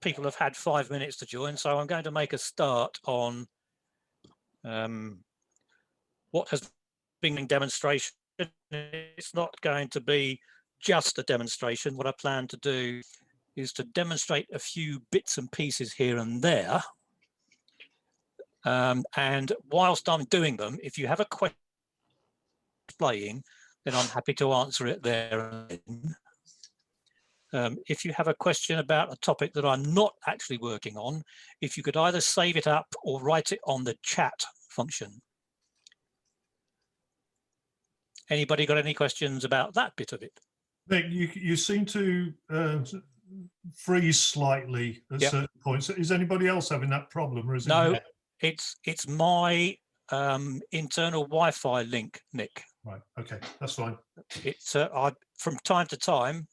people have had 5 minutes to join, so I'm going to make a start on what has been a demonstration. It's not going to be just a demonstration. What I plan to do is to demonstrate a few bits and pieces here and there. And whilst I'm doing them, if you have a question playing, then I'm happy to answer it there and then. If you have a question about a topic that I'm not actually working on, if you could either save it up or write it on the chat function. Anybody got any questions about that bit of it? Nick, you seem to freeze slightly at certain points. Is anybody else having that problem, or is it? No, it's my internal Wi-Fi link, Nick. Right. Okay, that's fine. It's from time to time,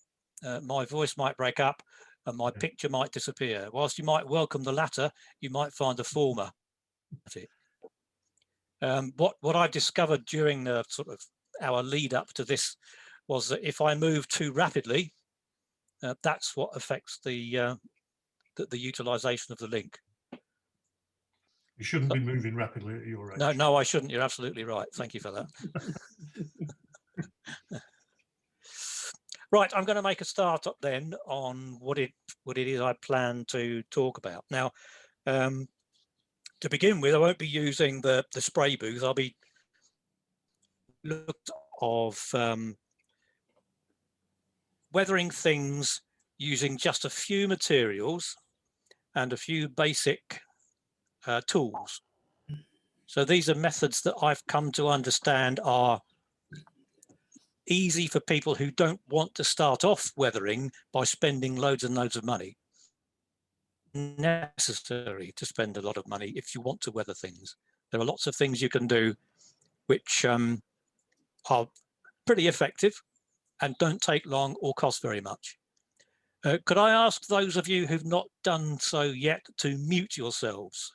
my voice might break up and my picture might disappear. Whilst you might welcome the latter, you might find the former. What I've discovered during the sort of our lead up to this was that if I move too rapidly, that's what affects the utilization of the link. You shouldn't be moving rapidly at your age. No, I shouldn't. You're absolutely right. Thank you for that. Right, I'm going to make a start up then on what it is I plan to talk about. Now, to begin with, I won't be using the spray booth. I'll be looked of weathering things using just a few materials and a few basic tools. So these are methods that I've come to understand are easy for people who don't want to start off weathering by spending loads and loads of money. Necessary to spend a lot of money if you want to weather things. There are lots of things you can do which are pretty effective and don't take long or cost very much. Could I ask those of you who've not done so yet to mute yourselves?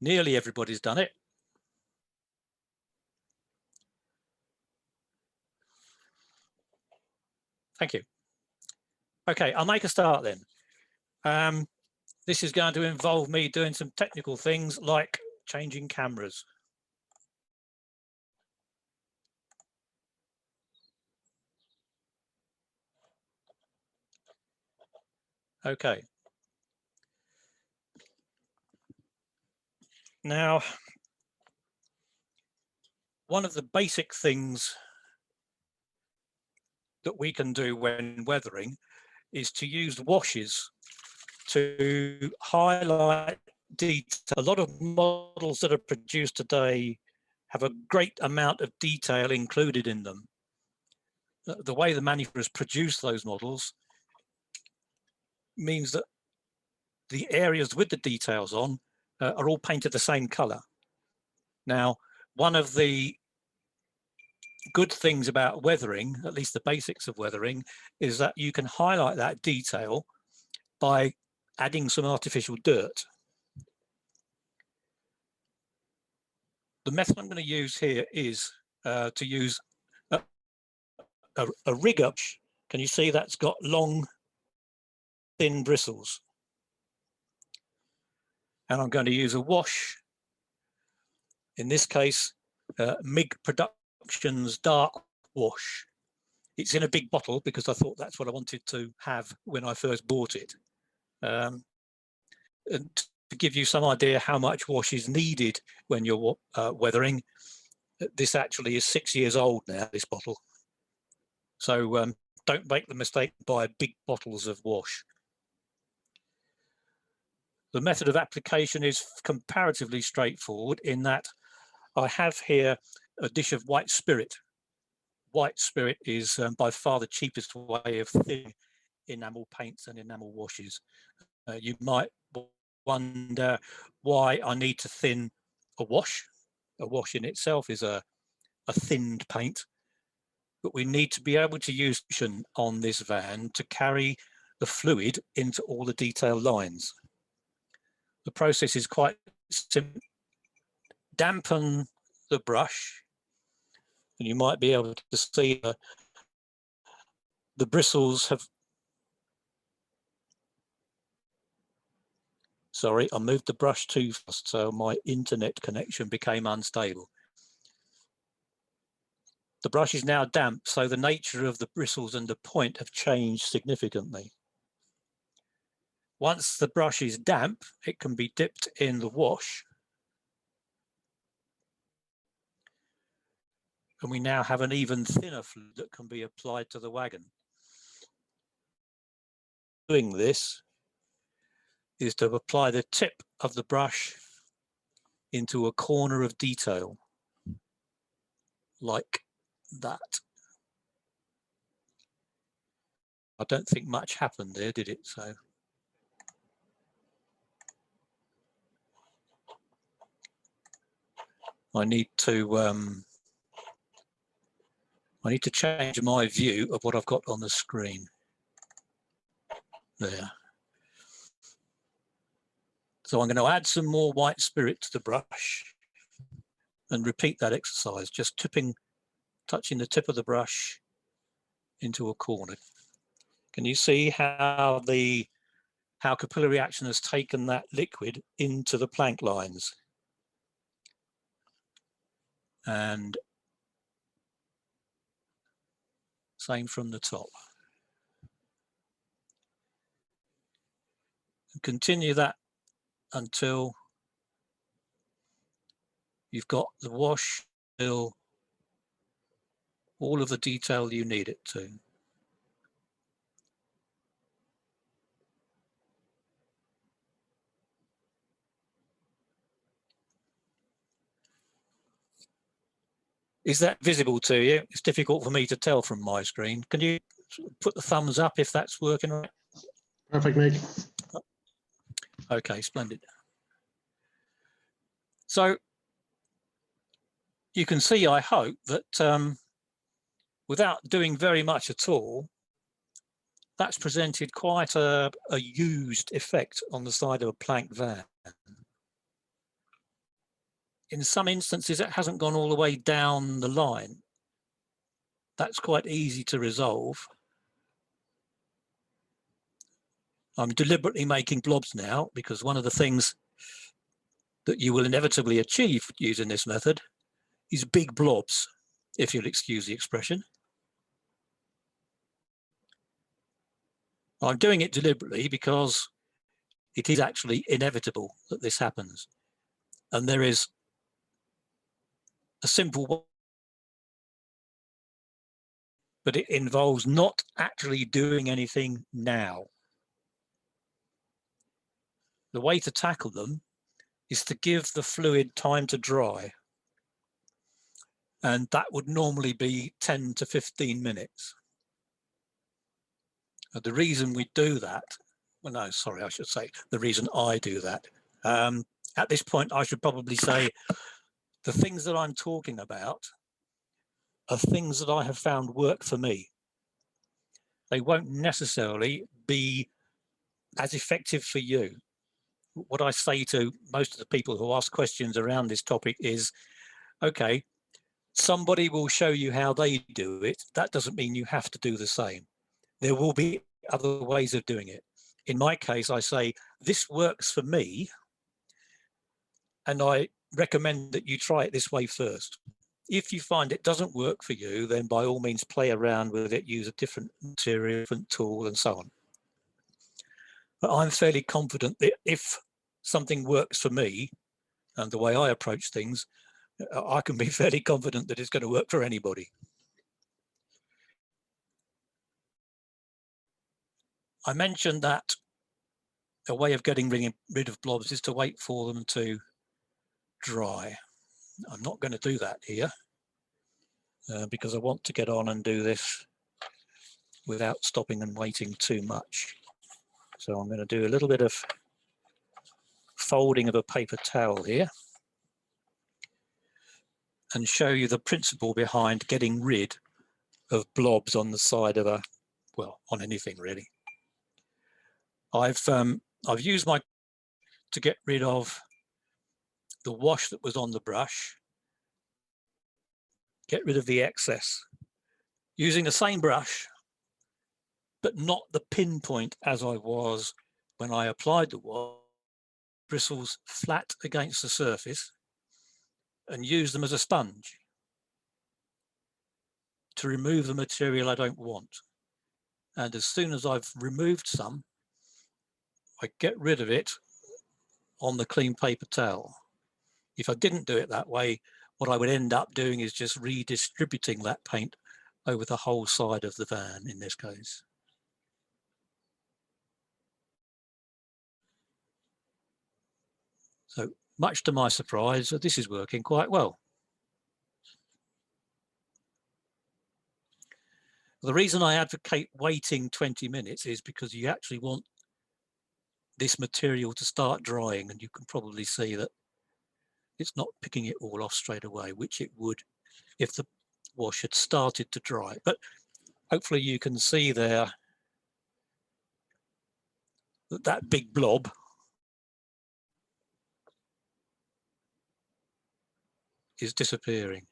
Nearly everybody's done it. Thank you. Okay, I'll make a start then. This is going to involve me doing some technical things like changing cameras. Okay. Now, one of the basic things that we can do when weathering is to use washes to highlight detail. A lot of models that are produced today have a great amount of detail included in them. The way the manufacturers produce those models means that the areas with the details on are all painted the same color. Now, one of the good things about weathering, at least the basics of weathering, is that you can highlight that detail by adding some artificial dirt. The method I'm going to use here is to use a rigger. Can you see that's got long, thin bristles? And I'm going to use a wash. In this case, Mick Productions Dark Wash. It's in a big bottle because I thought that's what I wanted to have when I first bought it. And to give you some idea how much wash is needed when you're weathering, this actually is 6 years old now, this bottle. So don't make the mistake to buy big bottles of wash. The method of application is comparatively straightforward in that I have here a dish of white spirit. White spirit is by far the cheapest way of thinning enamel paints and enamel washes. You might wonder why I need to thin a wash. A wash in itself is a thinned paint, but we need to be able to use on this van to carry the fluid into all the detail lines. The process is quite simple. Dampen the brush, and you might be able to see the bristles have, sorry, I moved the brush too fast, so my internet connection became unstable. The brush is now damp, so the nature of the bristles and the point have changed significantly. Once the brush is damp, it can be dipped in the wash. And we now have an even thinner fluid that can be applied to the wagon. Doing this is to apply the tip of the brush into a corner of detail, like that. I don't think much happened there, did it? So I need to change my view of what I've got on the screen. There. So I'm going to add some more white spirit to the brush and repeat that exercise, just touching the tip of the brush into a corner. Can you see how capillary action has taken that liquid into the plank lines? And same from the top. And continue that until you've got the wash till all of the detail you need it to. Is that visible to you? It's difficult for me to tell from my screen. Can you put the thumbs up if that's working right? Perfect, Mick. Okay, splendid. So you can see, I hope, that without doing very much at all, that's presented quite a used effect on the side of a plank van. In some instances, it hasn't gone all the way down the line. That's quite easy to resolve. I'm deliberately making blobs now because one of the things that you will inevitably achieve using this method is big blobs, if you'll excuse the expression. I'm doing it deliberately because it is actually inevitable that this happens. And there is a simple one, but it involves not actually doing anything now. The way to tackle them is to give the fluid time to dry. And that would normally be 10 to 15 minutes. The reason we do that, well, no, sorry, I should say the reason I do that. At this point, I should probably say the things that I'm talking about are things that I have found work for me. They won't necessarily be as effective for you. What I say to most of the people who ask questions around this topic is, okay, somebody will show you how they do it. That doesn't mean you have to do the same. There will be other ways of doing it. In my case, I say, this works for me, and I recommend that you try it this way first. If you find it doesn't work for you, then by all means play around with it, use a different material, different tool, and so on. But I'm fairly confident that if something works for me and the way I approach things, I can be fairly confident that it's going to work for anybody. I mentioned that a way of getting rid of blobs is to wait for them to dry. I'm not going to do that here because I want to get on and do this without stopping and waiting too much. So I'm going to do a little bit of folding of a paper towel here and show you the principle behind getting rid of blobs on the side of a, well, on anything really. I've used my to get rid of the wash that was on the brush get rid of the excess using the same brush, but not the pinpoint as I was when I applied the wash. Bristles flat against the surface and use them as a sponge to remove the material I don't want. And as soon as I've removed some, I get rid of it on the clean paper towel. If I didn't do it that way, what I would end up doing is just redistributing that paint over the whole side of the van in this case. So much to my surprise, this is working quite well. The reason I advocate waiting 20 minutes is because you actually want this material to start drying, and you can probably see that it's not picking it all off straight away, which it would if the wash had started to dry. But hopefully you can see there that that big blob is disappearing.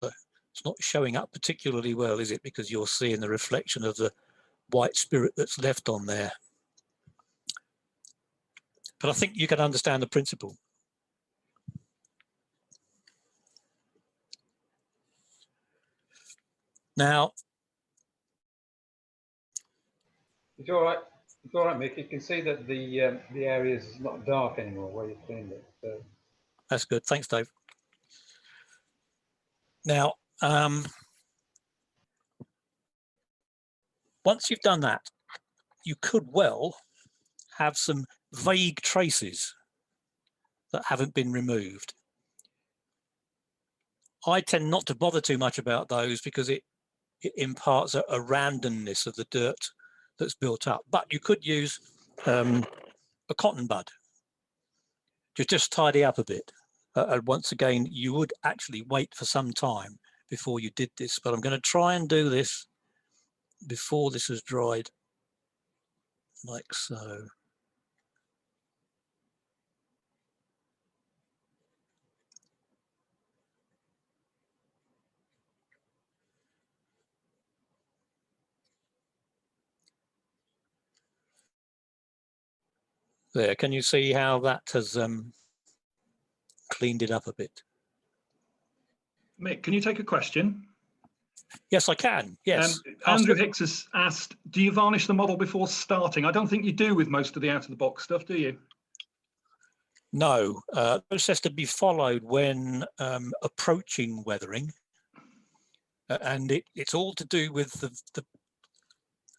But it's not showing up particularly well, is it? Because you're seeing the reflection of the white spirit that's left on there. But I think you can understand the principle. Now, it's all right. It's all right, Mick. You can see that the area is not dark anymore where you cleaned it. So. That's good. Thanks, Dave. Now, once you've done that, you could well have some vague traces that haven't been removed. I tend not to bother too much about those because it imparts a randomness of the dirt that's built up. But you could use a cotton bud to just tidy up a bit. And once again, you would actually wait for some time before you did this, but I'm going to try and do this before this has dried, like so. There, can you see how that has cleaned it up a bit? Mick, can you take a question? Yes, I can. Yes. Andrew Hicks has asked, do you varnish the model before starting? I don't think you do with most of the out-of-the-box stuff, do you? No, the process to be followed when approaching weathering. And it's all to do with the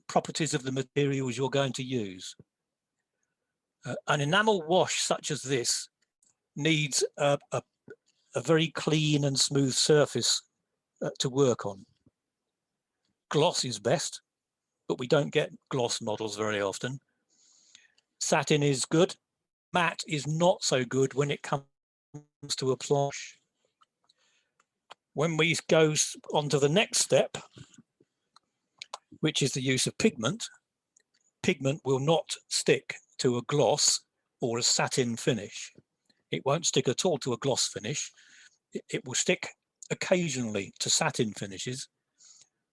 properties of the materials you're going to use. An enamel wash such as this needs a very clean and smooth surface to work on. Gloss is best, but we don't get gloss models very often. Satin is good. Matte is not so good when it comes to a wash. When we go on to the next step, which is the use of pigment, pigment will not stick to a gloss or a satin finish. It won't stick at all to a gloss finish. It will stick occasionally to satin finishes.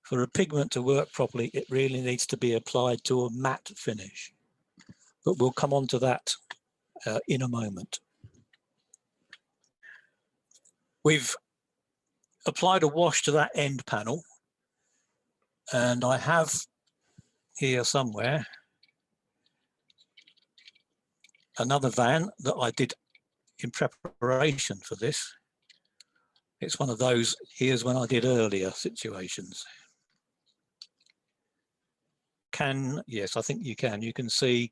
For a pigment to work properly, it really needs to be applied to a matte finish. But we'll come on to that in a moment. We've applied a wash to that end panel, and I have here somewhere another van that I did in preparation for this. It's one of those here's when I did earlier situations. Yes, I think you can see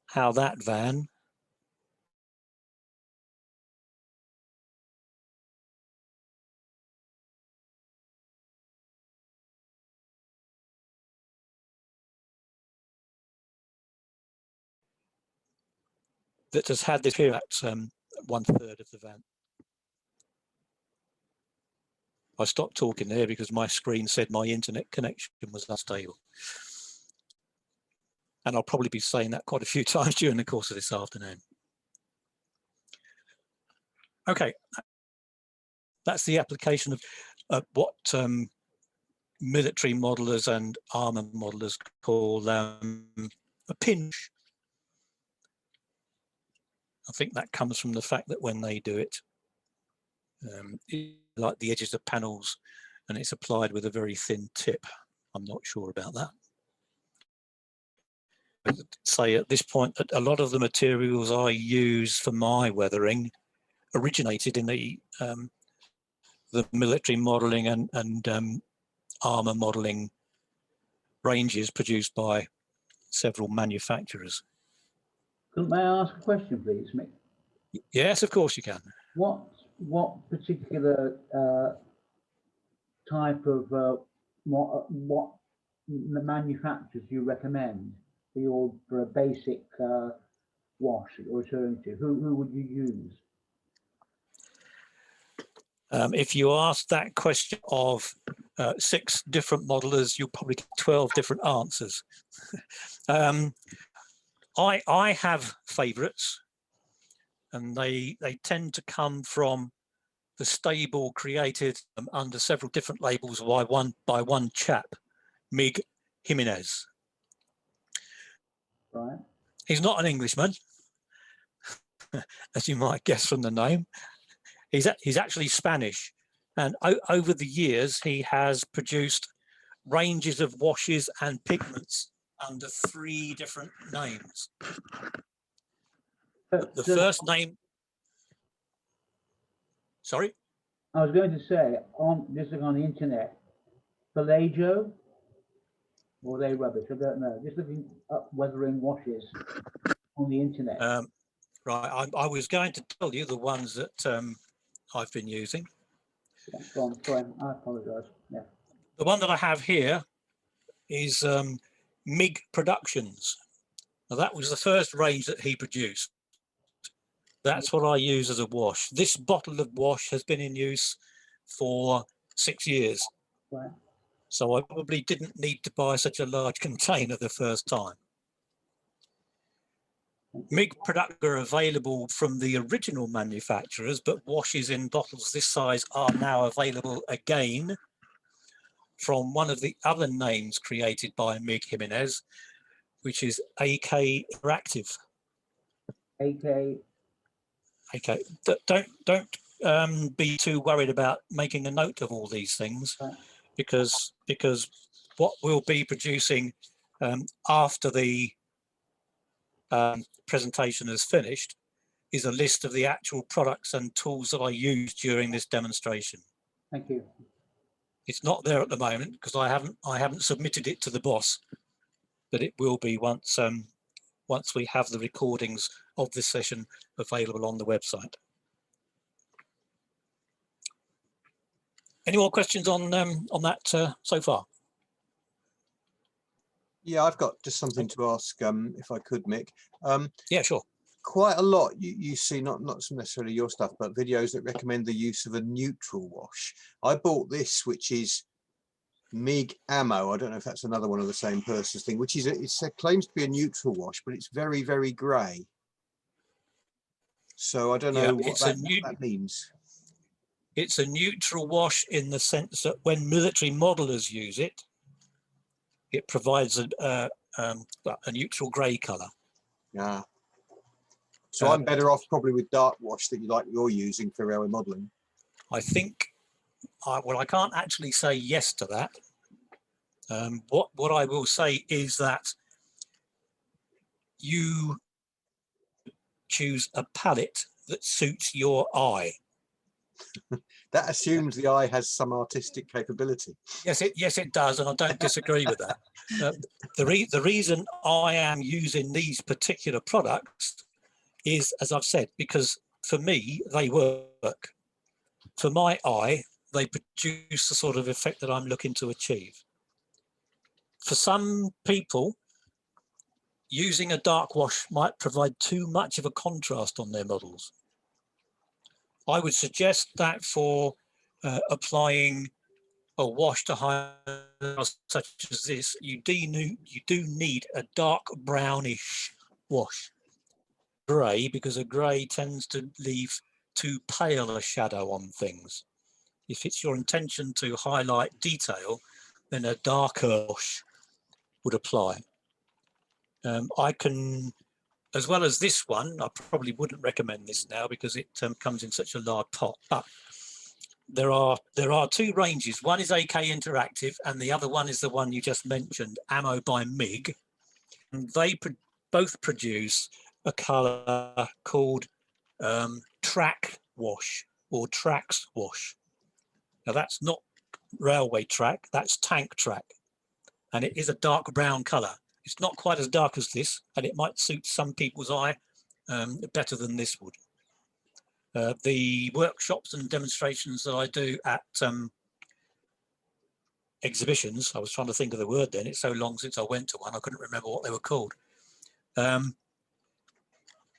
how that van that has had this here at 1/3 of the van. I stopped talking there because my screen said my internet connection was unstable. And I'll probably be saying that quite a few times during the course of this afternoon. Okay, that's the application of what military modelers and armour modelers call a pinch. I think that comes from the fact that when they do it, like the edges of panels, and it's applied with a very thin tip. I'm not sure about that. But say at this point, a lot of the materials I use for my weathering originated in the military modelling and armour modelling ranges produced by several manufacturers. May I ask a question, please, Mick? Yes, of course you can. What particular type of what manufacturers do you recommend for a basic wash that you're referring to? Who would you use? If you ask that question of 6 different modelers, you'll probably get 12 different answers. I have favourites, and they tend to come from the stable created under several different labels by one chap, Mick Jimenez. Right. He's not an Englishman, as you might guess from the name. He's actually Spanish, and over the years he has produced ranges of washes and pigments under 3 different names. The first name, sorry? I was going to say, just looking on the internet, Vallejo, or are they rubbish? I don't know. Just looking up weathering washes on the internet. Right, I was going to tell you the ones that I've been using. Yeah, go on, sorry, I apologise. Yeah. The one that I have here is MIG Productions. Now, that was the first range that he produced. That's what I use as a wash. This bottle of wash has been in use for 6 years. Right. So I probably didn't need to buy such a large container the first time. MIG products are available from the original manufacturers, but washes in bottles this size are now available again from one of the other names created by Mick Jimenez, which is AK Interactive. AK. Okay, don't be too worried about making a note of all these things, because what we'll be producing after the presentation is finished is a list of the actual products and tools that I used during this demonstration. Thank you. It's not there at the moment because I haven't submitted it to the boss, but it will be once we have the recordings of this session available on the website. Any more questions on that so far? Yeah, I've got just something to ask, if I could, Mick. Yeah, sure. Quite a lot you see, not necessarily your stuff, but videos that recommend the use of a neutral wash. I bought this, which is MIG Ammo. I don't know if that's another one of the same person's thing, which is it claims to be a neutral wash, but it's very, very grey. So I don't know what that means. It's a neutral wash in the sense that when military modelers use it, it provides a neutral grey colour. Yeah. So I'm better off probably with dark wash that you're using for railway modelling. I think, well, I can't actually say yes to that. What I will say is that you choose a palette that suits your eye. That assumes the eye has some artistic capability. Yes, it does, and I don't disagree with that. The reason I am using these particular products is, as I've said, because for me they work. For my eye, they produce the sort of effect that I'm looking to achieve. For some people, using a dark wash might provide too much of a contrast on their models. I would suggest that for applying a wash to highlights such as this, you do need a dark brownish wash. Grey, because a grey tends to leave too pale a shadow on things. If it's your intention to highlight detail, then a darker wash would apply. I can, as well as this one, I probably wouldn't recommend this now because it comes in such a large pot, but there are two ranges. One is AK Interactive and the other one is the one you just mentioned, Ammo by MIG. And they both produce a color called track wash or tracks wash. Now that's not railway track, that's tank track. And it is a dark brown color. It's not quite as dark as this, and it might suit some people's eye better than this would. The workshops and demonstrations that I do at exhibitions, I was trying to think of the word then, it's so long since I went to one, I couldn't remember what they were called,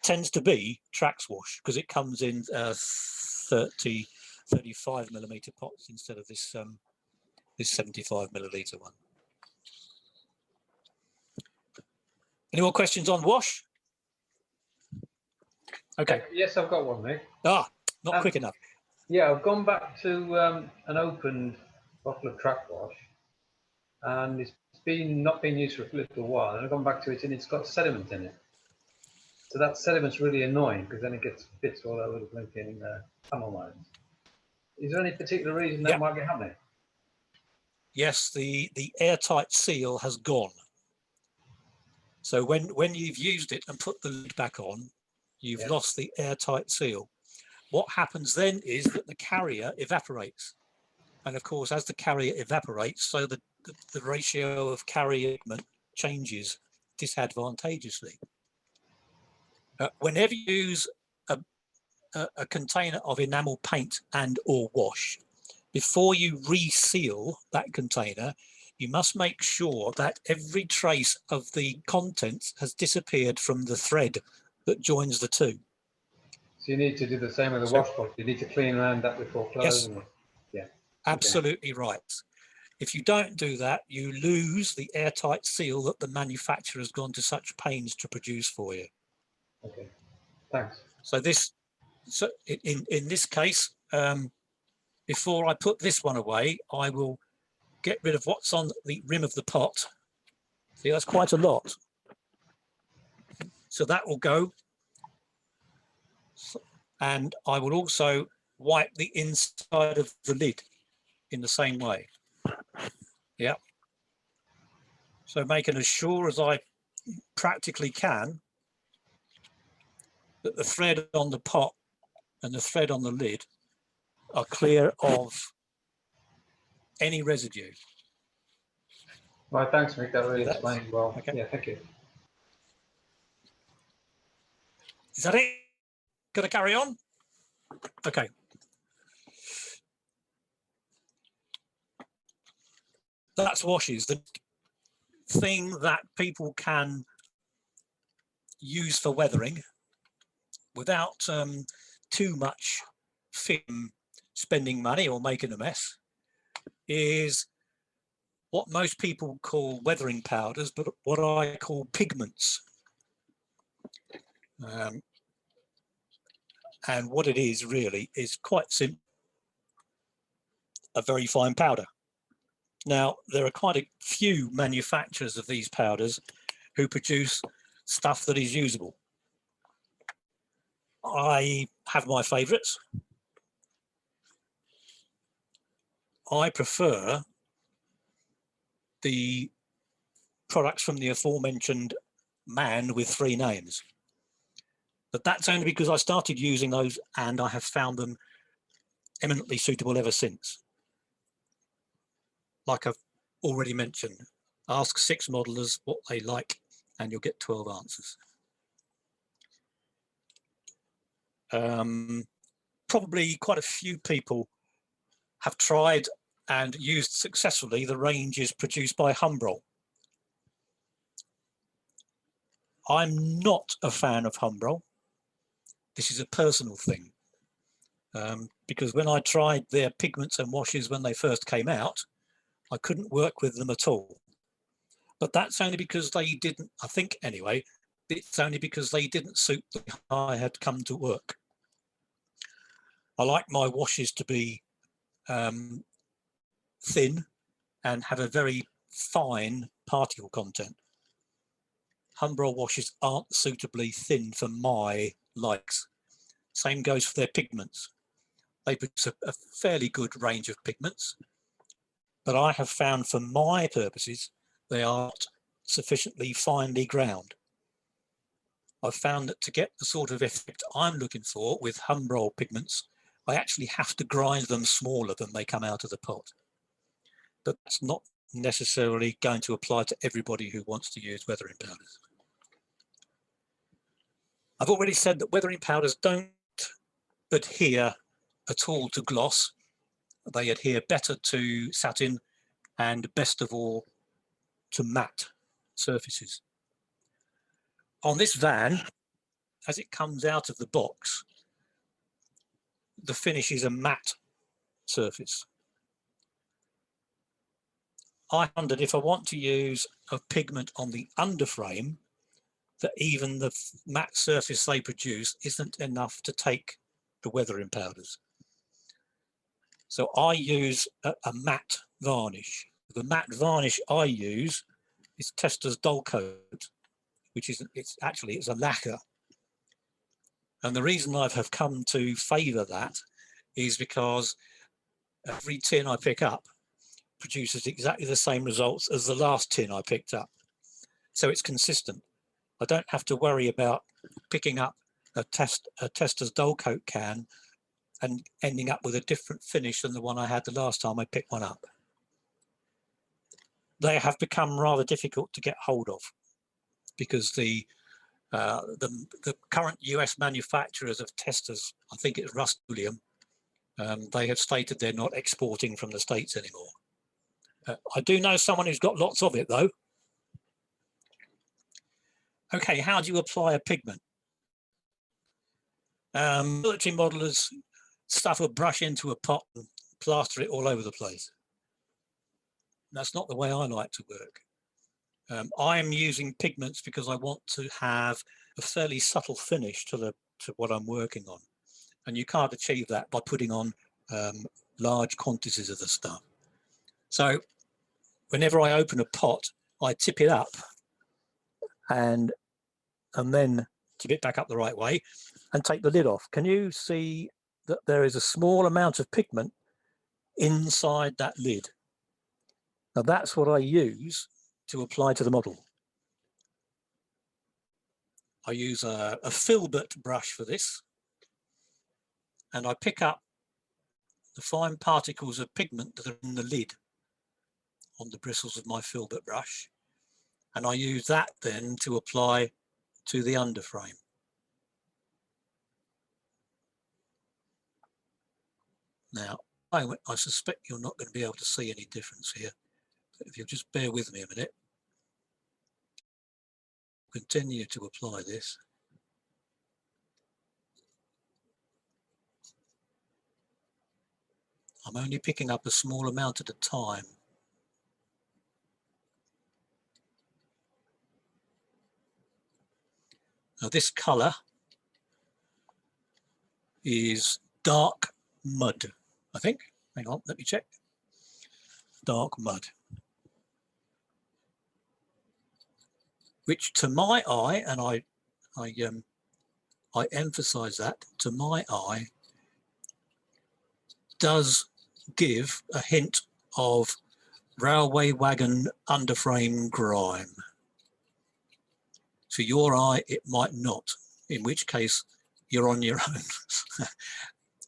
tends to be tracks wash because it comes in 35 millimeter pots instead of this, this 75 milliliter one. Any more questions on wash? Okay. Yes, I've got one, mate. Ah, not quick enough. Yeah, I've gone back to an opened bottle of track wash, and it's not been used for a little while, and I've gone back to it and it's got sediment in it. So that sediment's really annoying because then it gets bits all over the blinking panel lines. Is there any particular reason that might be happening? Yes, the airtight seal has gone. So when you've used it and put the lid back on, you've lost the airtight seal. What happens then is that the carrier evaporates. And of course, as the carrier evaporates, so the ratio of carrier changes disadvantageously. Whenever you use a container of enamel paint and or wash, before you reseal that container, you must make sure that every trace of the contents has disappeared from the thread that joins the two. So you need to do the same with the wash pot. You need to clean around that before closing it. Yeah. Absolutely right. If you don't do that, you lose the airtight seal that the manufacturer has gone to such pains to produce for you. Okay, thanks. So in this case, before I put this one away, I will get rid of what's on the rim of the pot. See, that's quite a lot. So that will go. And I will also wipe the inside of the lid in the same way. Yeah. So making as sure as I practically can that the thread on the pot and the thread on the lid are clear of any residue. Right, thanks, Mick. That really explains well. Okay. Yeah, thank you. Is that it? Gonna carry on? Okay. That's washes, the thing that people can use for weathering without too much film spending money or making a mess is what most people call weathering powders, but what I call pigments. And what it is really is quite simple, a very fine powder. Now, there are quite a few manufacturers of these powders who produce stuff that is usable. I have my favourites. I prefer the products from the aforementioned man with 3 names. But that's only because I started using those and I have found them eminently suitable ever since. Like I've already mentioned, ask 6 modelers what they like and you'll get 12 answers. Probably quite a few people have tried and used successfully the ranges produced by Humbrol. I'm not a fan of Humbrol. This is a personal thing, because when I tried their pigments and washes when they first came out, I couldn't work with them at all. But that's only because they didn't, I think anyway, it's only because they didn't suit the way I had come to work. I like my washes to be thin and have a very fine particle content. Humbrol washes aren't suitably thin for my likes. Same goes for their pigments. They produce a fairly good range of pigments, but I have found for my purposes, they aren't sufficiently finely ground. I've found that to get the sort of effect I'm looking for with Humbrol pigments, I actually have to grind them smaller than they come out of the pot. But that's not necessarily going to apply to everybody who wants to use weathering powders. I've already said that weathering powders don't adhere at all to gloss. They adhere better to satin and best of all to matte surfaces. On this van, as it comes out of the box, the finish is a matte surface. I wondered if I want to use a pigment on the underframe, that even the matte surface they produce isn't enough to take the weathering powders. So I use a matte varnish. The matte varnish I use is Tester's Dull Coat, which is it's a lacquer. And the reason I have come to favour that is because every tin I pick up produces exactly the same results as the last tin I picked up. So it's consistent. I don't have to worry about picking up a Tester's Dull Coat can and ending up with a different finish than the one I had the last time I picked one up. They have become rather difficult to get hold of because the current US manufacturers of Testers, I think it's Rust-Oleum, they have stated they're not exporting from the States anymore. I do know someone who's got lots of it though. Okay, how do you apply a pigment? Military modelers stuff a brush into a pot and plaster it all over the place. That's not the way I like to work. I am using pigments because I want to have a fairly subtle finish to what I'm working on. And you can't achieve that by putting on large quantities of the stuff. So whenever I open a pot, I tip it up and then tip it back up the right way and take the lid off. Can you see that there is a small amount of pigment inside that lid? Now that's what I use to apply to the model. I use a filbert brush for this, and I pick up the fine particles of pigment that are in the lid on the bristles of my filbert brush, and I use that then to apply to the underframe. Now, I suspect you're not going to be able to see any difference here, but if you'll just bear with me a minute, continue to apply this. I'm only picking up a small amount at a time. Now this colour is dark mud, I think. Hang on, let me check. Dark mud. Which to my eye, and I emphasise that, to my eye, does give a hint of railway wagon underframe grime. To your eye, it might not, in which case you're on your own.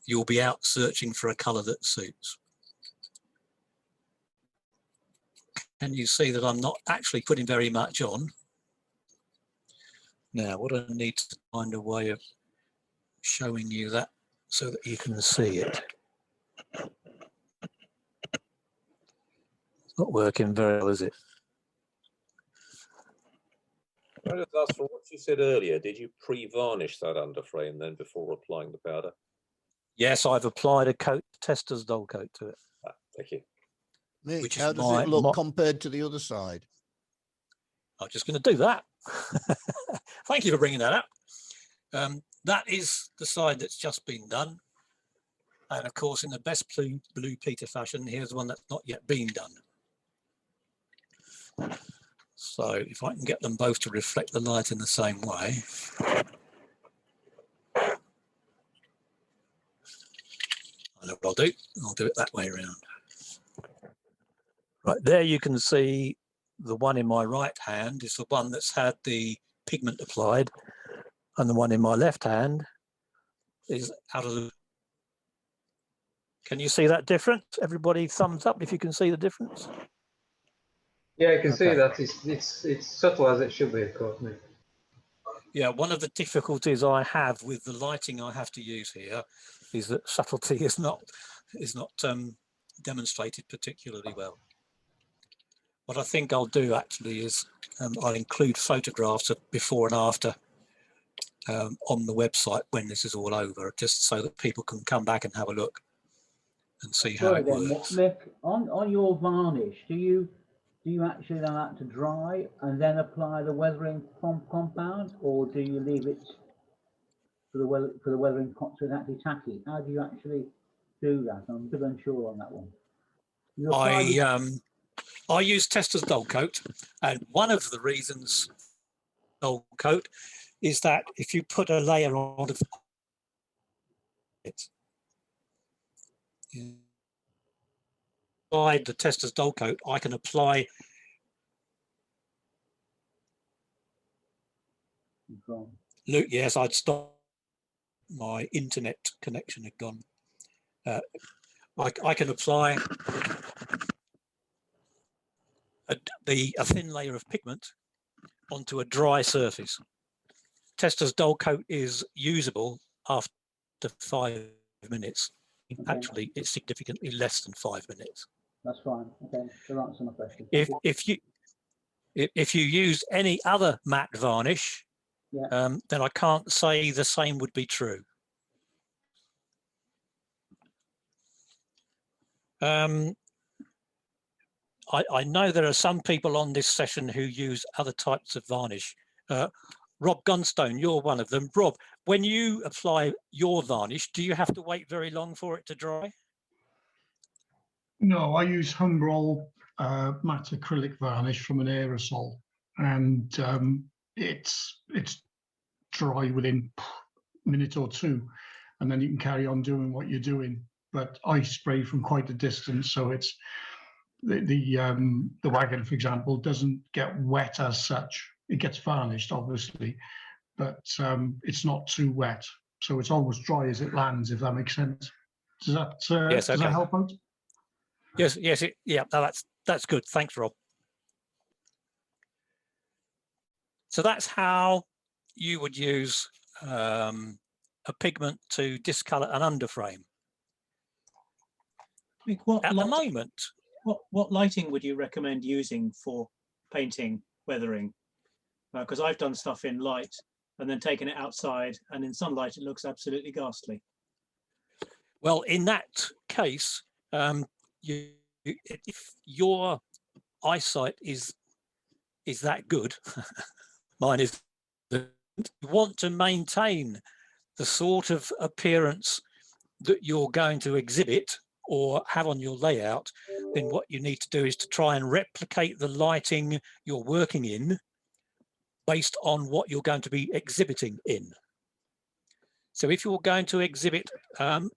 You'll be out searching for a colour that suits. Can you see that I'm not actually putting very much on? Now, what I need to find a way of showing you that so that you can see it. It's not working very well, is it? Can I just ask from what you said earlier, did you pre-varnish that underframe then before applying the powder? Yes, I've applied a coat, Tester's Dull Coat to it. Ah, thank you. Mick, how does it look compared to the other side? I'm just going to do that. Thank you for bringing that up. That is the side that's just been done. And of course, in the best Blue Peter fashion, here's one that's not yet been done. So if I can get them both to reflect the light in the same way. I know what I'll do. I'll do it that way around. Right, there you can see the one in my right hand is the one that's had the pigment applied, and the one in my left hand is out of the... Can you see that difference? Everybody thumbs up if you can see the difference. Yeah, you can see that. It's subtle as it should be, of course, Mick. Yeah, one of the difficulties I have with the lighting I have to use here is that subtlety is not demonstrated particularly well. What I think I'll do actually is I'll include photographs of before and after on the website when this is all over, just so that people can come back and have a look and see how it works. Mick, on your varnish, do you actually allow that to dry and then apply the weathering compound, or do you leave it for the weathering so it's actually tacky? How do you actually do that? I'm a bit unsure on that one. I use Tester's Dull Coat, and one of the reasons Dull Coat is that if you put a layer on of it, by the Tester's Dull Coat, I can apply. Luke, yes, I'd stop. My internet connection had gone. I can apply a thin layer of pigment onto a dry surface. Tester's Dull Coat is usable after 5 minutes. Okay. Actually, it's significantly less than 5 minutes. That's fine. Okay, so answer my question. If you use any other matte varnish, yeah, then I can't say the same would be true. I know there are some people on this session who use other types of varnish. Rob Gunstone, you're one of them. Rob, when you apply your varnish, do you have to wait very long for it to dry? No, I use Humbrol matte acrylic varnish from an aerosol, and it's dry within a minute or two, and then you can carry on doing what you're doing. But I spray from quite a distance, so it's the wagon, for example, doesn't get wet as such. It gets varnished, obviously, but it's not too wet, so it's almost dry as it lands, if that makes sense. Does that yes, okay. Does that help out? Yes, yeah, that's good. Thanks, Rob. So that's how you would use a pigment to discolor an underframe. At the moment, what lighting would you recommend using for painting weathering? Because I've done stuff in light and then taken it outside, and in sunlight it looks absolutely ghastly. Well, in that case, if your eyesight is that good, mine is, you want to maintain the sort of appearance that you're going to exhibit or have on your layout, then what you need to do is to try and replicate the lighting you're working in based on what you're going to be exhibiting in. So if you're going to exhibit a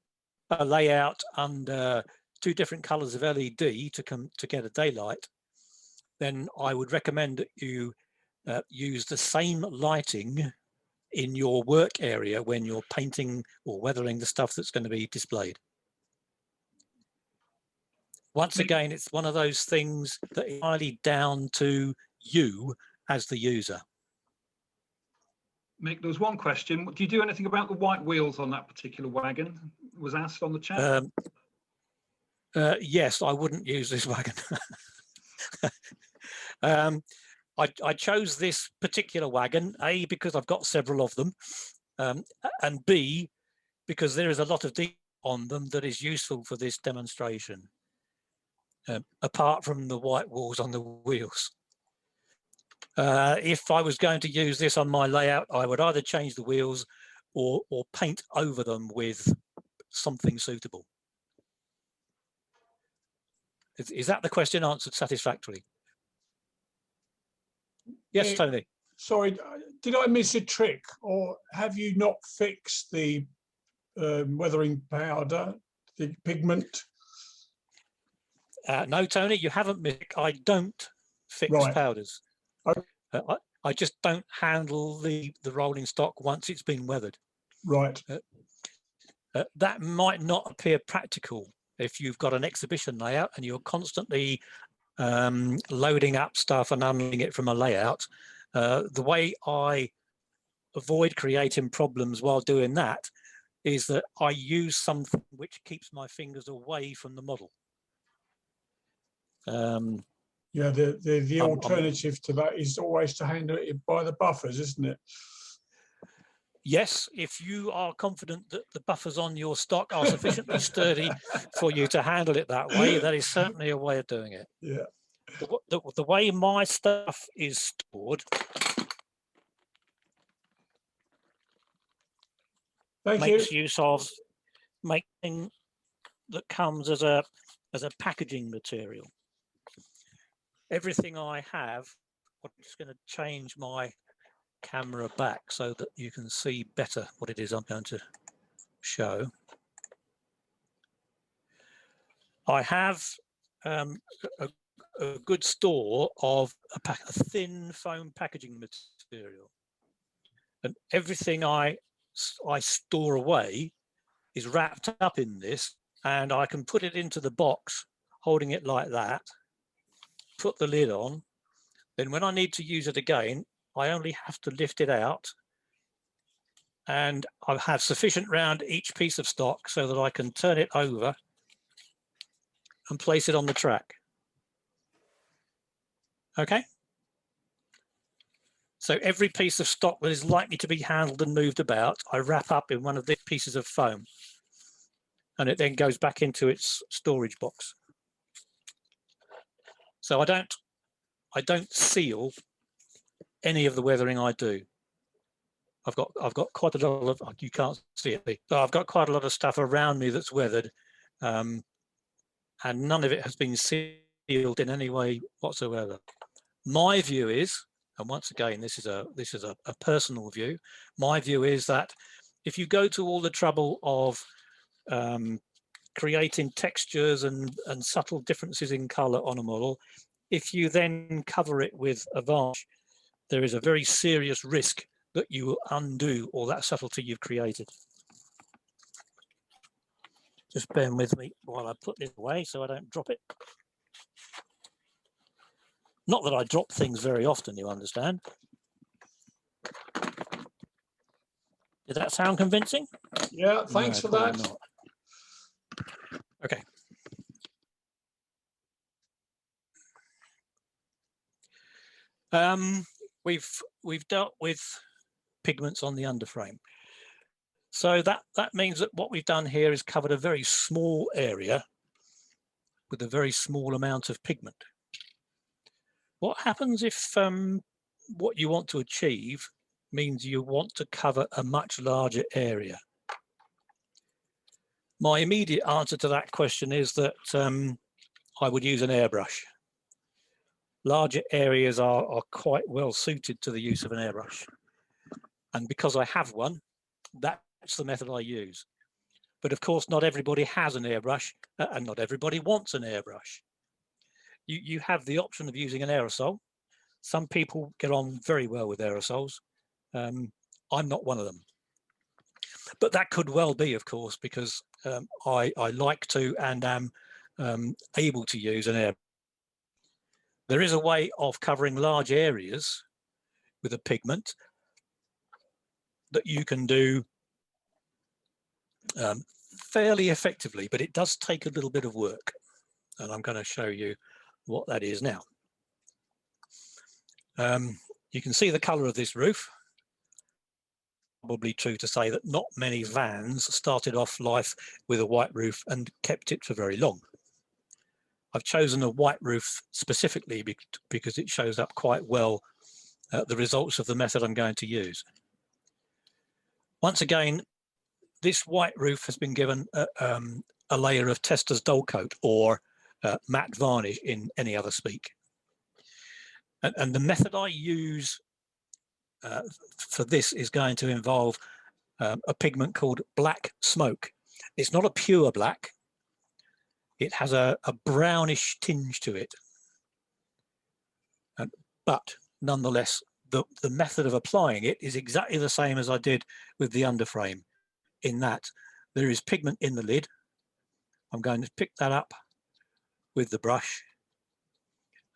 layout under 2 different colors of LED to get a daylight, then I would recommend that you use the same lighting in your work area when you're painting or weathering the stuff that's going to be displayed. Once again, it's one of those things that is entirely down to you as the user. Mick, there was one question. Do you do anything about the white wheels on that particular wagon? It was asked on the chat. Yes, I wouldn't use this wagon. I chose this particular wagon, A, because I've got several of them, and B, because there is a lot of detail on them that is useful for this demonstration, apart from the white walls on the wheels. If I was going to use this on my layout, I would either change the wheels or paint over them with something suitable. Is that the question answered satisfactorily? Yes, Nick, Tony. sorry, did I miss a trick, or have you not fixed the weathering powder, the pigment? No, Tony, you haven't, Mick. I don't fix Right. powders. Okay. I just don't handle the rolling stock once it's been weathered. Right. That might not appear practical if you've got an exhibition layout and you're constantly loading up stuff and unloading it from a layout. The way I avoid creating problems while doing that is that I use something which keeps my fingers away from the model. Yeah, the alternative to that is always to handle it by the buffers, isn't it? Yes, if you are confident that the buffers on your stock are sufficiently sturdy for you to handle it that way, that is certainly a way of doing it. Yeah. The way my stuff is stored makes use of making that comes as a packaging material. Everything I have, I'm just going to change my camera back so that you can see better what it is I'm going to show. I have a good store of a thin foam packaging material, and everything I store away is wrapped up in this, and I can put it into the box holding it like that, put the lid on, then when I need to use it again, I only have to lift it out, and I have sufficient round each piece of stock so that I can turn it over and place it on the track. Okay. So every piece of stock that is likely to be handled and moved about, I wrap up in one of these pieces of foam, and it then goes back into its storage box. So I don't seal any of the weathering I do. I've got quite a lot of, you can't see it, but I've got quite a lot of stuff around me that's weathered, and none of it has been sealed in any way whatsoever. My view is, and once again, this is a personal view. My view is that if you go to all the trouble of creating textures and subtle differences in colour on a model, if you then cover it with a varnish, there is a very serious risk that you will undo all that subtlety you've created. Just bear with me while I put this away so I don't drop it. Not that I drop things very often, you understand. Did that sound convincing? Yeah, thanks for that. Not. Okay. We've dealt with pigments on the underframe. So that means that what we've done here is covered a very small area with a very small amount of pigment. What happens if what you want to achieve means you want to cover a much larger area? My immediate answer to that question is that I would use an airbrush. Larger areas are quite well suited to the use of an airbrush. And because I have one, that's the method I use. But of course, not everybody has an airbrush, and not everybody wants an airbrush. You have the option of using an aerosol. Some people get on very well with aerosols. I'm not one of them. But that could well be, of course, because I like to and am able to use an airbrush. There is a way of covering large areas with a pigment that you can do fairly effectively, but it does take a little bit of work. And I'm going to show you what that is now. You can see the colour of this roof. Probably true to say that not many vans started off life with a white roof and kept it for very long. I've chosen a white roof specifically because it shows up quite well the results of the method I'm going to use. Once again, this white roof has been given a layer of Tester's dull coat or matte varnish in any other speak. And the method I use for this is going to involve a pigment called black smoke. It's not a pure black. It has a brownish tinge to it. But nonetheless, the method of applying it is exactly the same as I did with the underframe, in that there is pigment in the lid. I'm going to pick that up with the brush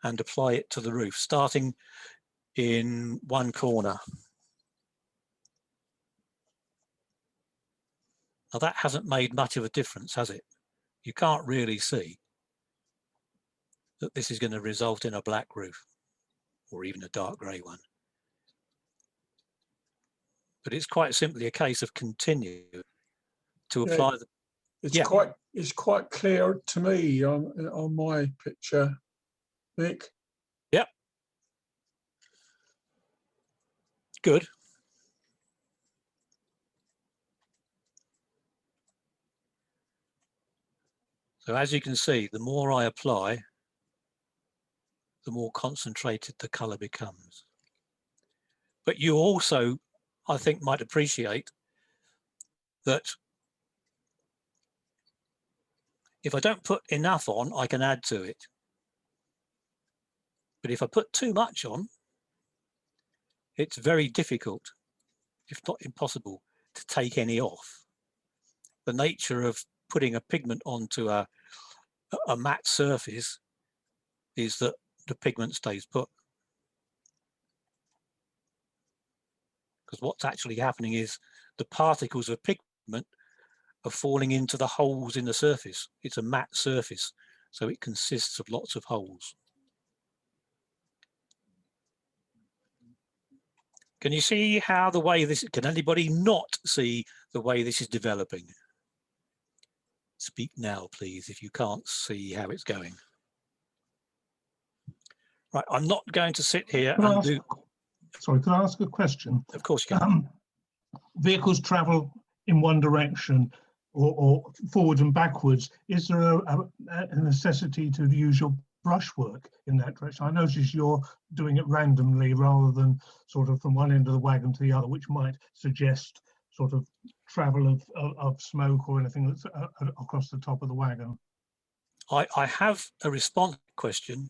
and apply it to the roof, starting in one corner. Now that hasn't made much of a difference, has it? You can't really see that this is going to result in a black roof or even a dark grey one. But it's quite simply a case of continue to apply the... It's quite clear to me on my picture, Mick. Yep. Good. So as you can see, the more I apply, the more concentrated the colour becomes. But you also, I think, might appreciate that if I don't put enough on, I can add to it. But if I put too much on, it's very difficult, if not impossible, to take any off. The nature of putting a pigment onto a matte surface is that the pigment stays put. Because what's actually happening is the particles of pigment are falling into the holes in the surface. It's a matte surface, so it consists of lots of holes. Can you see how the way this, can anybody not see the way this is developing? Speak now, please, if you can't see how it's going. Right, I'm not going to sit here and do... Sorry, can I ask a question? Of course you can. Vehicles travel in one direction or forwards and backwards. Is there a necessity to use your brushwork in that direction? I notice you're doing it randomly rather than sort of from one end of the wagon to the other, which might suggest sort of travel of smoke or anything that's across the top of the wagon. I have a response question,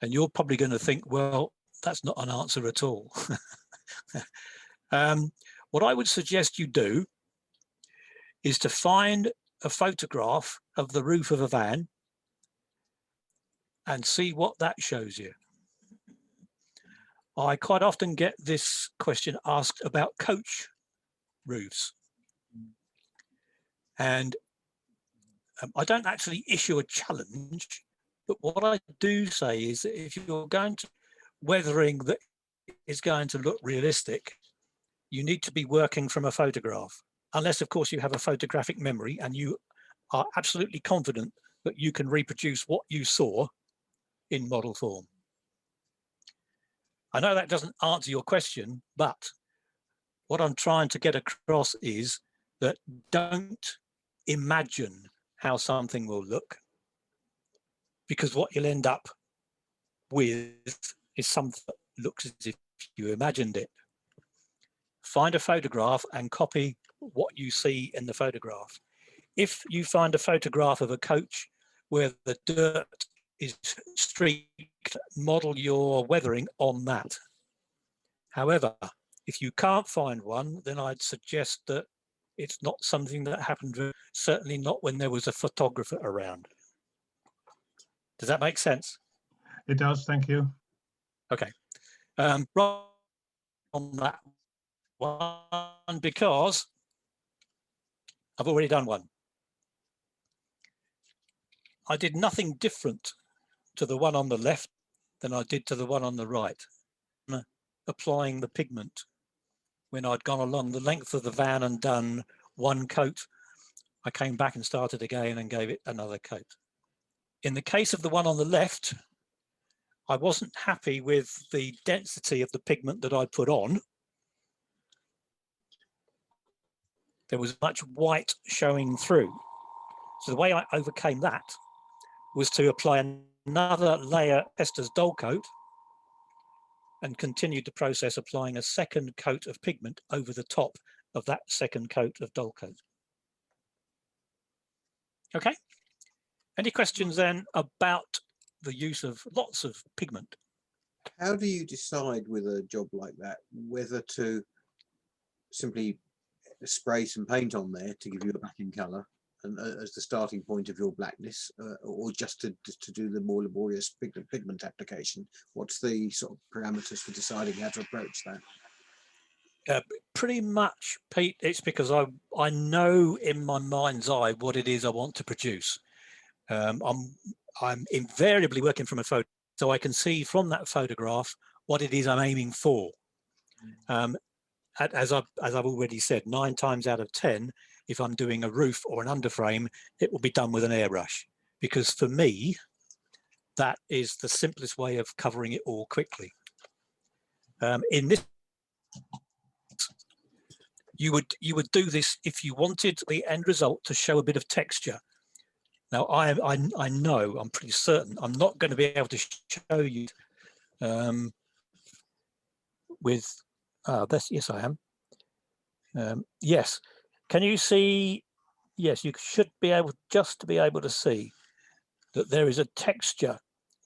and you're probably going to think, well, that's not an answer at all. What I would suggest you do is to find a photograph of the roof of a van and see what that shows you. I quite often get this question asked about coach roofs. And I don't actually issue a challenge, but what I do say is that if you're going to weathering that is going to look realistic, you need to be working from a photograph, unless of course you have a photographic memory and you are absolutely confident that you can reproduce what you saw in model form. I know that doesn't answer your question, but what I'm trying to get across is that don't imagine how something will look, because what you'll end up with is something that looks as if you imagined it. Find a photograph and copy what you see in the photograph. If you find a photograph of a coach where the dirt is streaked, model your weathering on that. However, if you can't find one, then I'd suggest that it's not something that happened, certainly not when there was a photographer around. Does that make sense? It does, thank you. Okay. Right on that one, because I've already done one. I did nothing different to the one on the left than I did to the one on the right. Applying the pigment when I'd gone along the length of the van and done one coat, I came back and started again and gave it another coat. In the case of the one on the left, I wasn't happy with the density of the pigment that I put on. there was much white showing through. So the way I overcame that was to apply another layer of Estes dull coat and continued the process, applying a second coat of pigment over the top of that second coat of dull coat. Okay. Any questions then about the use of lots of pigment? How do you decide with a job like that whether to simply spray some paint on there to give you a backing colour and as the starting point of your blackness, or just to do the more laborious pigment application? What's the sort of parameters for deciding how to approach that? Pretty much, Pete, it's because I know in my mind's eye what it is I want to produce. I'm invariably working from a photo, so I can see from that photograph what it is I'm aiming for. As I've already said, 9 times out of 10, if I'm doing a roof or an underframe, it will be done with an airbrush, because for me, that is the simplest way of covering it all quickly. In this, you would do this if you wanted the end result to show a bit of texture. Now, I know, I'm pretty certain, I'm not going to be able to show you with, yes, I am. Yes, can you see? Yes, you should be able just to be able to see that there is a texture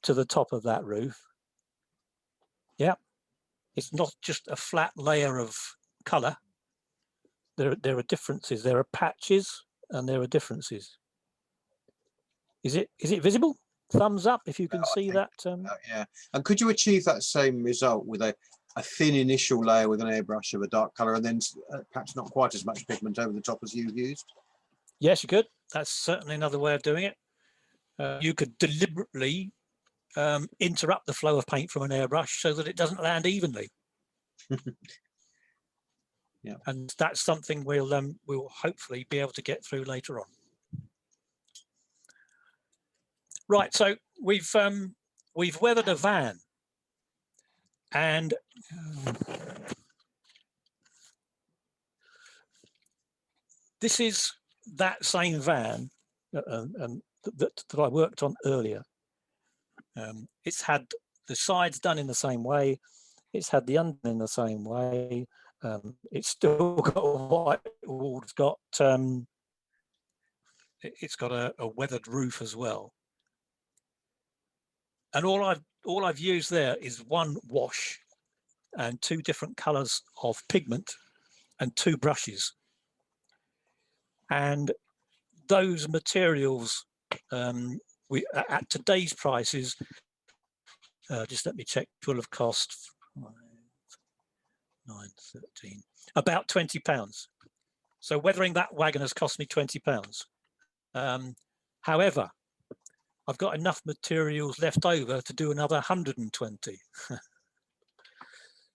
to the top of that roof. Yeah, it's not just a flat layer of colour. There are differences. There are patches and there are differences. Is it visible? Thumbs up if you can see that. Yeah, and could you achieve that same result with a thin initial layer with an airbrush of a dark colour and then perhaps not quite as much pigment over the top as you've used? Yes, you could. That's certainly another way of doing it. You could deliberately interrupt the flow of paint from an airbrush so that it doesn't land evenly. Yeah, and that's something we'll hopefully be able to get through later on. Right, so we've weathered a van, and this is that same van that I worked on earlier. It's had the sides done in the same way. It's had the under in the same way. It's still got a white wall. It's got a weathered roof as well. And all I've used there is one wash and 2 different colours of pigment and 2 brushes. And those materials, at today's prices, just let me check, will have cost 5, 9, 13, about £20. So weathering that wagon has cost me £20. However, I've got enough materials left over to do another 120.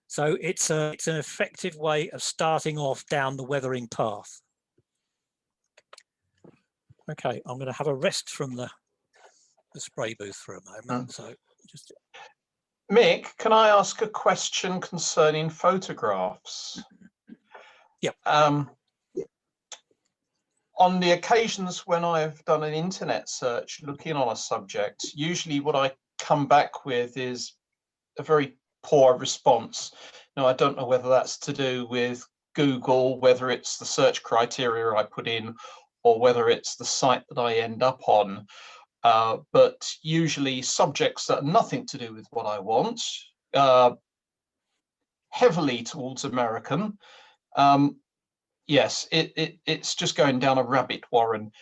So it's an effective way of starting off down the weathering path. Okay, I'm going to have a rest from the spray booth for a moment. So just Mick, can I ask a question concerning photographs? Yeah. On the occasions when I've done an internet search looking on a subject, usually what I come back with is a very poor response. Now, I don't know whether that's to do with Google, whether it's the search criteria I put in, or whether it's the site that I end up on. But usually subjects that are nothing to do with what I want, heavily towards American. Yes, it's just going down a rabbit warren.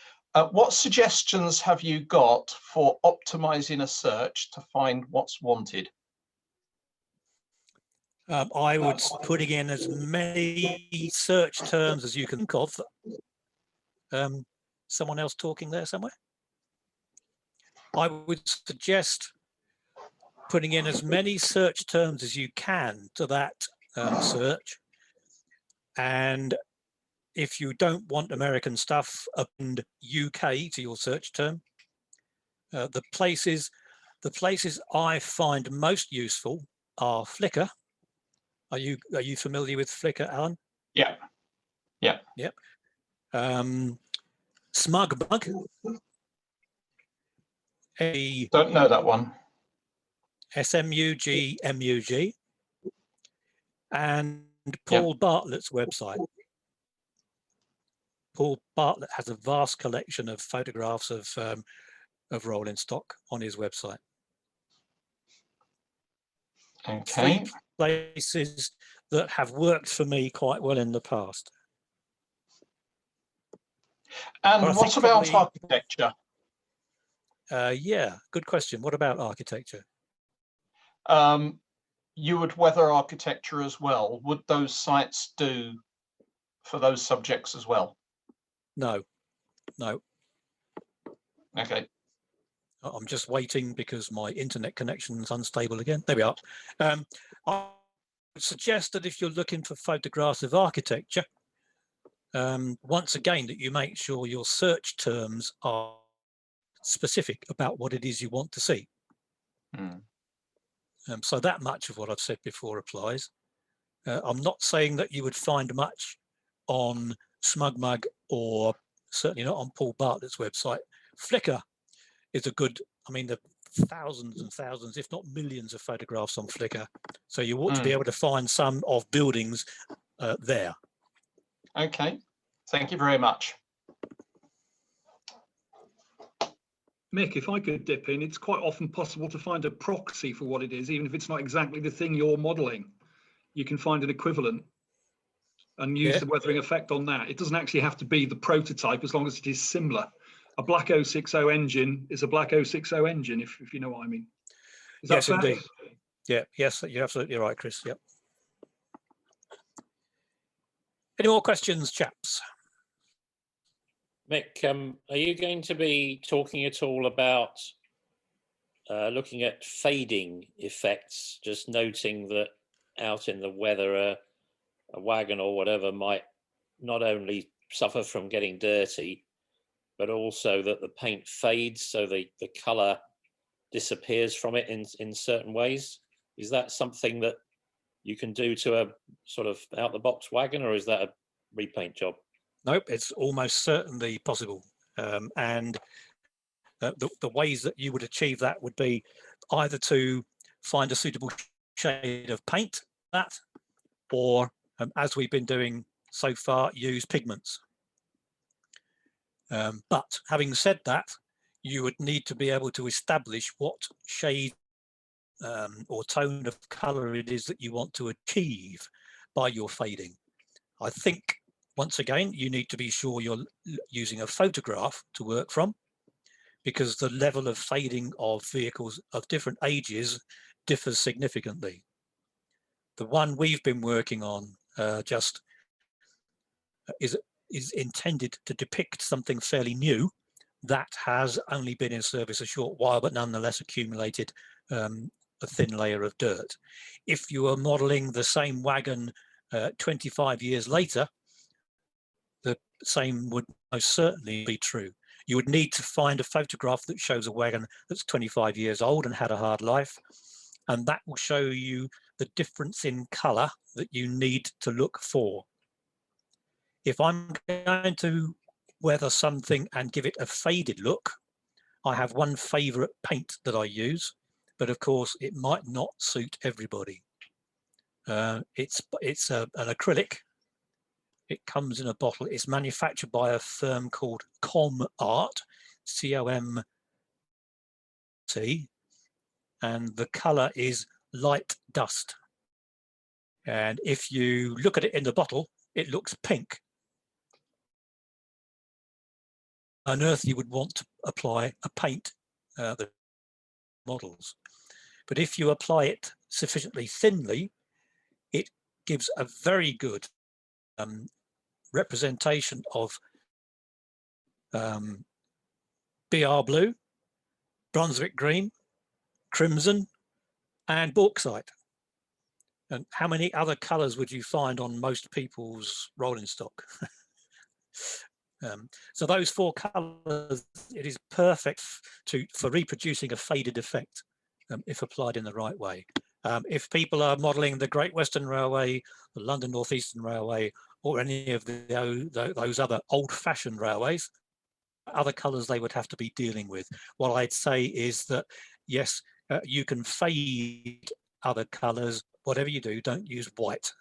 What suggestions have you got for optimizing a search to find what's wanted? I would putting in as many search terms as you can think of. Someone else talking there somewhere? I would suggest putting in as many search terms as you can to that search. And if you don't want American stuff, append UK to your search term. The places I find most useful are Flickr. Are you familiar with Flickr, Alan? Yeah. Yep. Smug Mug. Don't know that one. SMUG, and Paul Bartlett's website. Paul Bartlett has a vast collection of photographs of rolling stock on his website. Okay. 3 places that have worked for me quite well in the past. And what about architecture? Yeah, good question. What about architecture? You would weather architecture as well. Would those sites do for those subjects as well? No, no. Okay. I'm just waiting because my internet connection is unstable again. There we are. I would suggest that if you're looking for photographs of architecture, once again, that you make sure your search terms are specific about what it is you want to see. So that much of what I've said before applies. I'm not saying that you would find much on SmugMug or certainly not on Paul Bartlett's website. Flickr is a good, I mean, the thousands and thousands, if not millions of photographs on Flickr. So you ought to be able to find some of buildings there. Okay, thank you very much. Mick, if I could dip in, it's quite often possible to find a proxy for what it is, even if it's not exactly the thing you're modelling. You can find an equivalent and use the weathering effect on that. It doesn't actually have to be the prototype as long as it is similar. A black 060 engine is a black 060 engine, if you know what I mean. Is that fair? Indeed. Yeah, yes, you're absolutely right, Chris. Yep. Any more questions, chaps? Mick, are you going to be talking at all about looking at fading effects, just noting that out in the weather a wagon or whatever might not only suffer from getting dirty, but also that the paint fades, so the colour disappears from it in certain ways? Is that something that you can do to a sort of out-the-box wagon, or is that a repaint job? Nope, it's almost certainly possible. And the ways that you would achieve that would be either to find a suitable shade of paint, or as we've been doing so far, use pigments. But having said that, you would need to be able to establish what shade or tone of colour it is that you want to achieve by your fading. I think, once again, you need to be sure you're using a photograph to work from, because the level of fading of vehicles of different ages differs significantly. The one we've been working on is intended to depict something fairly new that has only been in service a short while, but nonetheless accumulated a thin layer of dirt. If you are modelling the same wagon 25 years later, the same would most certainly be true. You would need to find a photograph that shows a wagon that's 25 years old and had a hard life, and that will show you the difference in colour that you need to look for. If I'm going to weather something and give it a faded look, I have one favourite paint that I use, but of course it might not suit everybody. It's an acrylic. It comes in a bottle. It's manufactured by a firm called Com Art, C-O-M-T, and the colour is light dust. And if you look at it in the bottle, it looks pink. On earth you would want to apply a paint the models, but if you apply it sufficiently thinly, it gives a very good representation of BR blue, Brunswick green, crimson, and bauxite. And how many other colours would you find on most people's rolling stock? So those 4 colours, it is perfect for reproducing a faded effect if applied in the right way. If people are modelling the Great Western Railway, the London North Eastern Railway, or any of those other old-fashioned railways, other colours they would have to be dealing with. What I'd say is that, yes, you can fade other colours. Whatever you do, don't use white,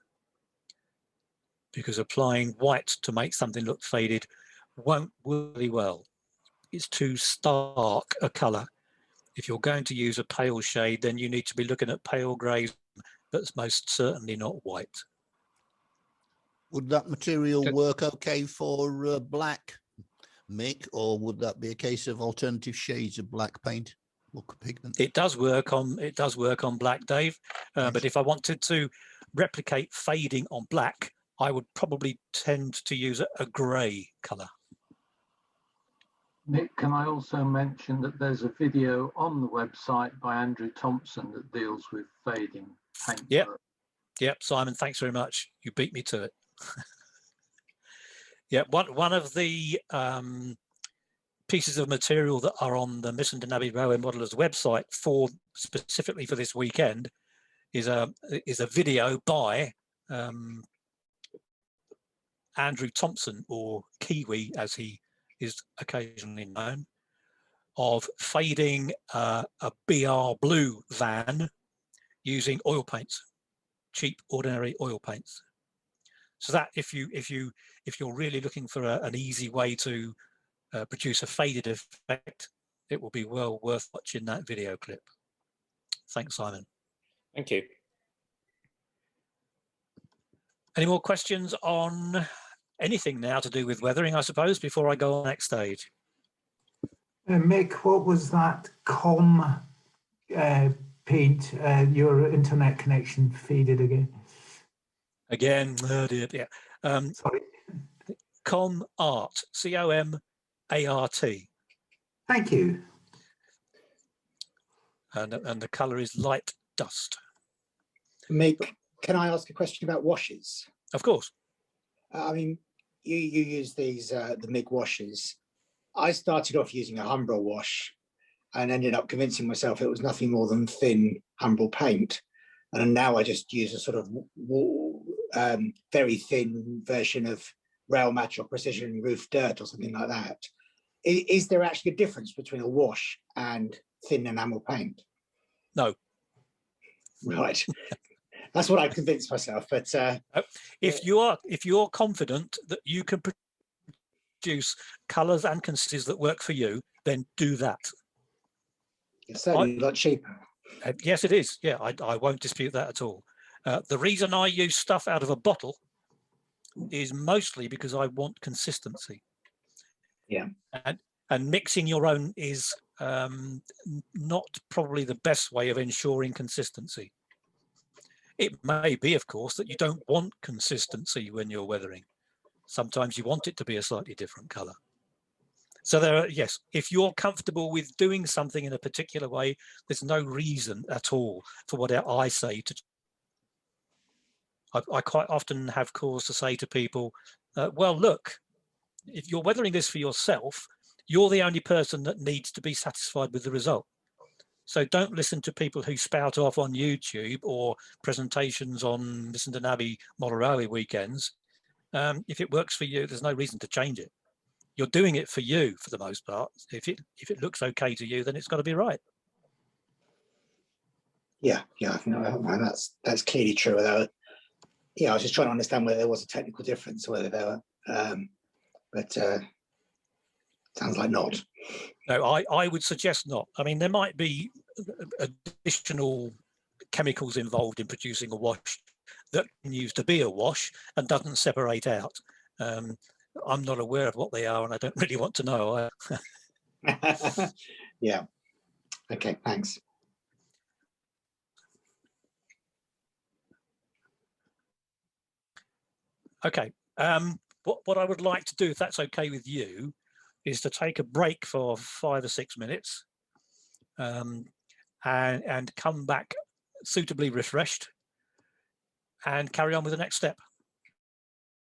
because applying white to make something look faded won't work really well. It's too stark a colour. If you're going to use a pale shade, then you need to be looking at pale greys, but it's most certainly not white. Would that material work okay for black, Mick, or would that be a case of alternative shades of black paint or pigment? It does work on black, Dave. But if I wanted to replicate fading on black, I would probably tend to use a grey colour. Nick, can I also mention that there's a video on the website by Andrew Thompson that deals with fading paint work. Yep, Simon, thanks very much. You beat me to it. Yeah, one of the pieces of material that are on the Missenden Railway Modellers website specifically for this weekend is a video by Andrew Thompson, or Kiwi as he is occasionally known, of fading a BR blue van using oil paints, cheap ordinary oil paints. So that if you're really looking for an easy way to produce a faded effect, it will be well worth watching that video clip. Thanks, Simon. Thank you. Any more questions on anything now to do with weathering, I suppose, before I go on next stage? Mick, what was that COM paint? Your internet connection faded again. Again, yeah. Sorry. COM Art, C-O-M-A-R-T. Thank you. And the colour is light dust. Mick, can I ask a question about washes? Of course. I mean, you use these the MIG washes. I started off using a Humbrol wash and ended up convincing myself it was nothing more than thin Humbrol paint. And now I just use a sort of very thin version of Rail Match or Precision Roof Dirt or something like that. Is there actually a difference between a wash and thin enamel paint? No. Right. That's what I convinced myself. But if you're confident that you can produce colours and consistencies that work for you, then do that. It's certainly a lot cheaper. Yes, it is. Yeah, I won't dispute that at all. The reason I use stuff out of a bottle is mostly because I want consistency. Yeah. And mixing your own is not probably the best way of ensuring consistency. It may be, of course, that you don't want consistency when you're weathering. Sometimes you want it to be a slightly different colour. So there are, yes, if you're comfortable with doing something in a particular way, there's no reason at all for what I say to. I quite often have cause to say to people, well, look, if you're weathering this for yourself, you're the only person that needs to be satisfied with the result. So don't listen to people who spout off on YouTube or presentations on Missenden Abbey Model Railway weekends. If it works for you, there's no reason to change it. You're doing it for you for the most part. If it looks okay to you, then it's got to be right. Yeah, that's clearly true. Though, yeah, I was just trying to understand whether there was a technical difference, whether there were, but sounds like not. No, I would suggest not. I mean, there might be additional chemicals involved in producing a wash that can use to be a wash and doesn't separate out. I'm not aware of what they are, and I don't really want to know. Yeah. Okay, thanks. Okay. What I would like to do, if that's okay with you, is to take a break for 5 or 6 minutes and come back suitably refreshed and carry on with the next step.